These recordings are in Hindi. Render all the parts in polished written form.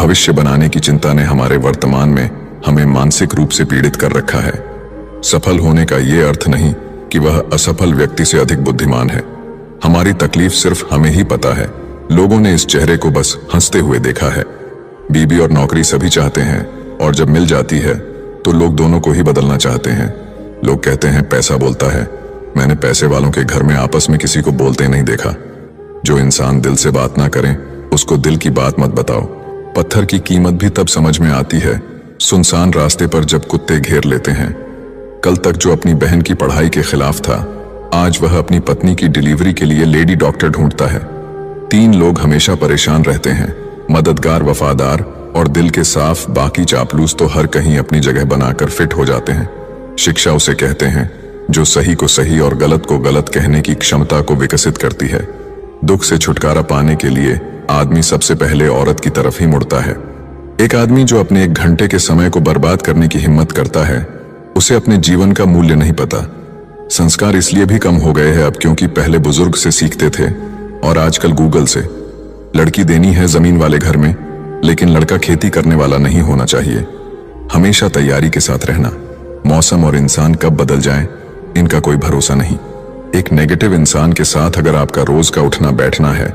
भविष्य बनाने की चिंता ने हमारे वर्तमान में हमें मानसिक रूप से पीड़ित कर रखा है। सफल होने का ये अर्थ नहीं कि वह असफल व्यक्ति से अधिक बुद्धिमान है। हमारी तकलीफ सिर्फ हमें ही पता है। लोगों ने इस चेहरे को बस हंसते हुए देखा है। बीबी और नौकरी सभी चाहते हैं, और जब मिल जाती है तो लोग दोनों को ही बदलना चाहते हैं। लोग कहते हैं पैसा बोलता है। मैंने पैसे वालों के घर में आपस में किसी को बोलते नहीं देखा। जो इंसान दिल से बात ना करें उसको दिल की बात मत बताओ। पत्थर की कीमत भी तब समझ में आती है सुनसान रास्ते पर जब कुत्ते घेर लेते हैं। कल तक जो अपनी बहन की पढ़ाई के खिलाफ था, आज वह अपनी पत्नी की डिलीवरी के लिए लेडी डॉक्टर ढूंढता है। 3 लोग हमेशा परेशान रहते हैं, मददगार, वफादार और दिल के साफ। बाकी चापलूस तो हर कहीं अपनी जगह बनाकर फिट हो जाते हैं। शिक्षा उसे कहते हैं जो सही को सही और गलत को गलत कहने की क्षमता को विकसित करती है। दुख से छुटकारा पाने के लिए आदमी सबसे पहले औरत की तरफ ही मुड़ता है। एक आदमी जो अपने 1 घंटे के समय को बर्बाद करने की हिम्मत करता है, उसे अपने जीवन का मूल्य नहीं पता। संस्कार इसलिए भी कम हो गए हैं अब क्योंकि पहले बुजुर्ग से सीखते थे और आजकल गूगल से। लड़की देनी है जमीन वाले घर में, लेकिन लड़का खेती करने वाला नहीं होना चाहिए। हमेशा तैयारी के साथ रहना। मौसम और इंसान कब बदल जाए इनका कोई भरोसा नहीं। एक नेगेटिव इंसान के साथ अगर आपका रोज का उठना बैठना है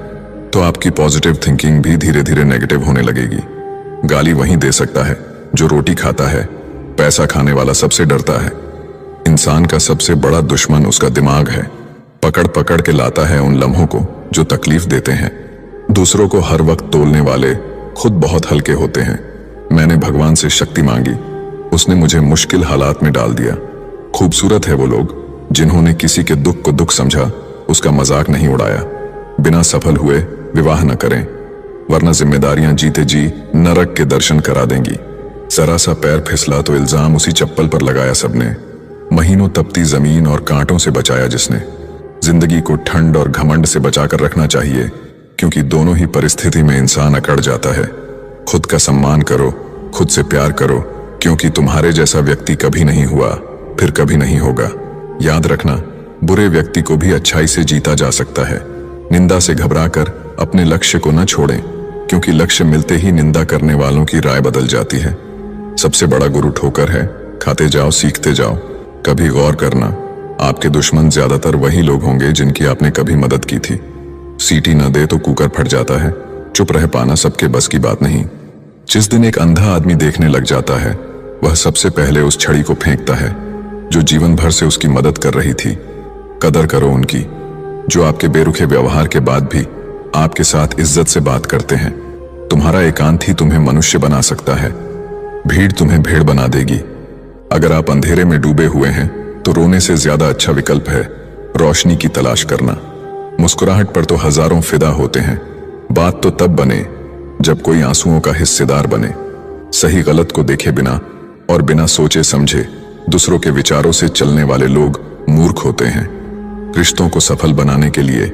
तो आपकी पॉजिटिव थिंकिंग भी धीरे धीरे नेगेटिव होने लगेगी। गाली वही दे सकता है जो रोटी खाता है। पैसा खाने वाला सबसे डरता है। इंसान का सबसे बड़ा दुश्मन उसका दिमाग है। पकड़ पकड़ के लाता है उन लम्हों को जो तकलीफ देते हैं। दूसरों को हर वक्त तोलने वाले खुद बहुत हल्के होते हैं। मैंने भगवान से शक्ति मांगी, उसने मुझे मुश्किल हालात में डाल दिया। खूबसूरत है वो लोग जिन्होंने किसी के दुख को दुख समझा, उसका मजाक नहीं उड़ाया। बिना सफल हुए विवाह न करें, वरना जिम्मेदारियां जीते जी नरक के दर्शन करा देंगी। जरा सा पैर फिसला तो इल्जाम उसी चप्पल पर लगाया सबने। महीनों तपती जमीन और कांटों से बचाया जिसने। जिंदगी को ठंड और घमंड से बचाकर रखना चाहिए, क्योंकि दोनों ही परिस्थिति में इंसान अकड़ जाता है। खुद का सम्मान करो, खुद से प्यार करो, क्योंकि तुम्हारे जैसा व्यक्ति कभी नहीं हुआ, फिर कभी नहीं होगा। याद रखना, बुरे व्यक्ति को भी अच्छाई से जीता जा सकता है। निंदा से घबराकर अपने लक्ष्य को न छोड़ें, क्योंकि लक्ष्य मिलते ही निंदा करने वालों की राय बदल जाती है। सबसे बड़ा गुरु ठोकर है। खाते जाओ, सीखते जाओ। कभी गौर करना, आपके दुश्मन ज्यादातर वही लोग होंगे जिनकी आपने कभी मदद की थी। सीटी न दे तो कुकर फट जाता है। चुप रह पाना सबके बस की बात नहीं। जिस दिन एक अंधा आदमी देखने लग जाता है, वह सबसे पहले उस छड़ी को फेंकता है जो जीवन भर से उसकी मदद कर रही थी। कदर करो उनकी जो आपके बेरुखे व्यवहार के बाद भी आपके साथ इज्जत से बात करते हैं। तुम्हारा एकांत ही तुम्हें मनुष्य बना सकता है। भीड़ तुम्हें भेड़ बना देगी। अगर आप अंधेरे में डूबे हुए हैं तो रोने से ज्यादा अच्छा विकल्प है रोशनी की तलाश करना। मुस्कुराहट पर तो हजारों फिदा होते हैं। बात तो तब बने जब कोई आंसुओं का हिस्सेदार बने। सही गलत को देखे बिना और बिना सोचे समझे दूसरों के विचारों से चलने वाले लोग मूर्ख होते हैं। रिश्तों को सफल बनाने के लिए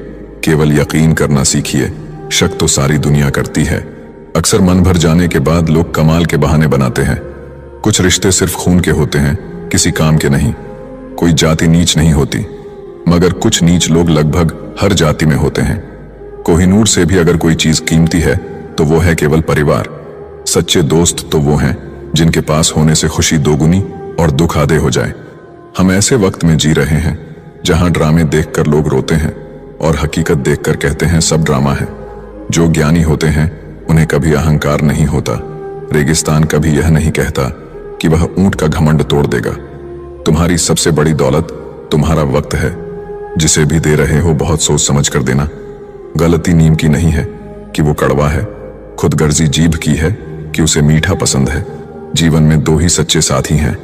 केवल यकीन करना सीखिए। शक तो सारी दुनिया करती है। अक्सर मन भर जाने के बाद लोग कमाल के बहाने बनाते हैं। कुछ रिश्ते सिर्फ खून के होते हैं, किसी काम के नहीं। कोई जाति नीच नहीं होती, मगर कुछ नीच लोग लगभग हर जाति में होते हैं। कोहिनूर से भी अगर कोई चीज कीमती है तो वो है केवल परिवार। सच्चे दोस्त तो वो हैं जिनके पास होने से खुशी दोगुनी और दुख आधे हो जाए। हम ऐसे वक्त में जी रहे हैं जहां ड्रामे देखकर लोग रोते हैं और हकीकत देखकर कहते हैं सब ड्रामा है। जो ज्ञानी होते हैं उन्हें कभी अहंकार नहीं होता। रेगिस्तान कभी यह नहीं कहता कि वह ऊंट का घमंड तोड़ देगा। तुम्हारी सबसे बड़ी दौलत तुम्हारा वक्त है। जिसे भी दे रहे हो बहुत सोच समझ कर देना। गलती नीम की नहीं है कि वो कड़वा है, खुदगर्जी जीभ की है कि उसे मीठा पसंद है। जीवन में 2 ही सच्चे साथी हैं,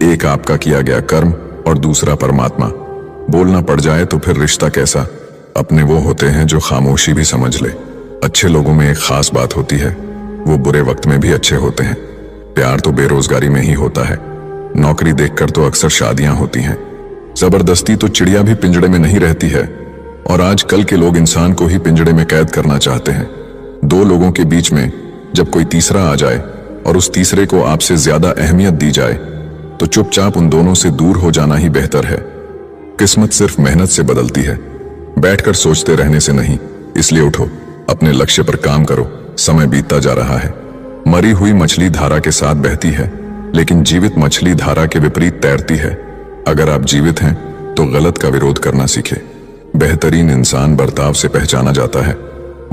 एक आपका किया गया कर्म और दूसरा परमात्मा। बोलना पड़ जाए तो फिर रिश्ता कैसा। अपने वो होते हैं जो खामोशी भी समझ ले। अच्छे लोगों में एक खास बात होती है, वो बुरे वक्त में भी अच्छे होते हैं। प्यार तो बेरोजगारी में ही होता है। नौकरी देखकर तो अक्सर शादियां होती हैं। जबरदस्ती तो चिड़िया भी पिंजड़े में नहीं रहती है, और आजकल के लोग इंसान को ही पिंजड़े में कैद करना चाहते हैं। 2 लोगों के बीच में जब कोई तीसरा आ जाए और उस तीसरे को आपसे ज्यादा अहमियत दी जाए तो चुपचाप उन दोनों से दूर हो जाना ही बेहतर है। किस्मत सिर्फ मेहनत से बदलती है, बैठकर सोचते रहने से नहीं। इसलिए उठो, अपने लक्ष्य पर काम करो। समय बीतता जा रहा है। मरी हुई मछली धारा के साथ बहती है, लेकिन जीवित मछली धारा के विपरीत तैरती है। अगर आप जीवित हैं तो गलत का विरोध करना सीखें। बेहतरीन इंसान बर्ताव से पहचाना जाता है,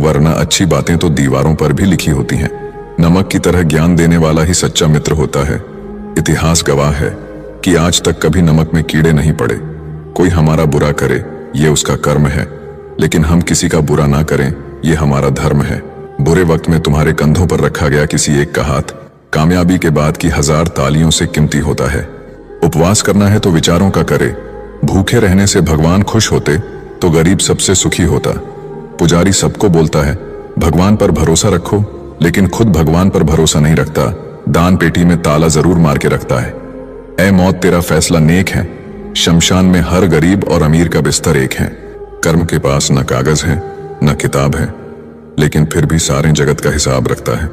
वरना अच्छी बातें तो दीवारों पर भी लिखी होती हैं। नमक की तरह ज्ञान देने वाला ही सच्चा मित्र होता है। इतिहास गवाह है कि आज तक कभी नमक में कीड़े नहीं पड़े। कोई हमारा बुरा करे ये उसका कर्म है, लेकिन हम किसी का बुरा ना करें ये हमारा धर्म है। बुरे वक्त में तुम्हारे कंधों पर रखा गया किसी एक का हाथ कामयाबी के बाद की 1000 तालियों से कीमती होता है। उपवास करना है तो विचारों का करे। भूखे रहने से भगवान खुश होते तो गरीब सबसे सुखी होता। पुजारी सबको बोलता है भगवान पर भरोसा रखो, लेकिन खुद भगवान पर भरोसा नहीं रखता। दान पेटी में ताला जरूर मार के रखता है। ऐ मौत तेरा फैसला नेक है, शमशान में हर गरीब और अमीर का बिस्तर एक है। कर्म के पास न कागज है न किताब है, लेकिन फिर भी सारे जगत का हिसाब रखता है।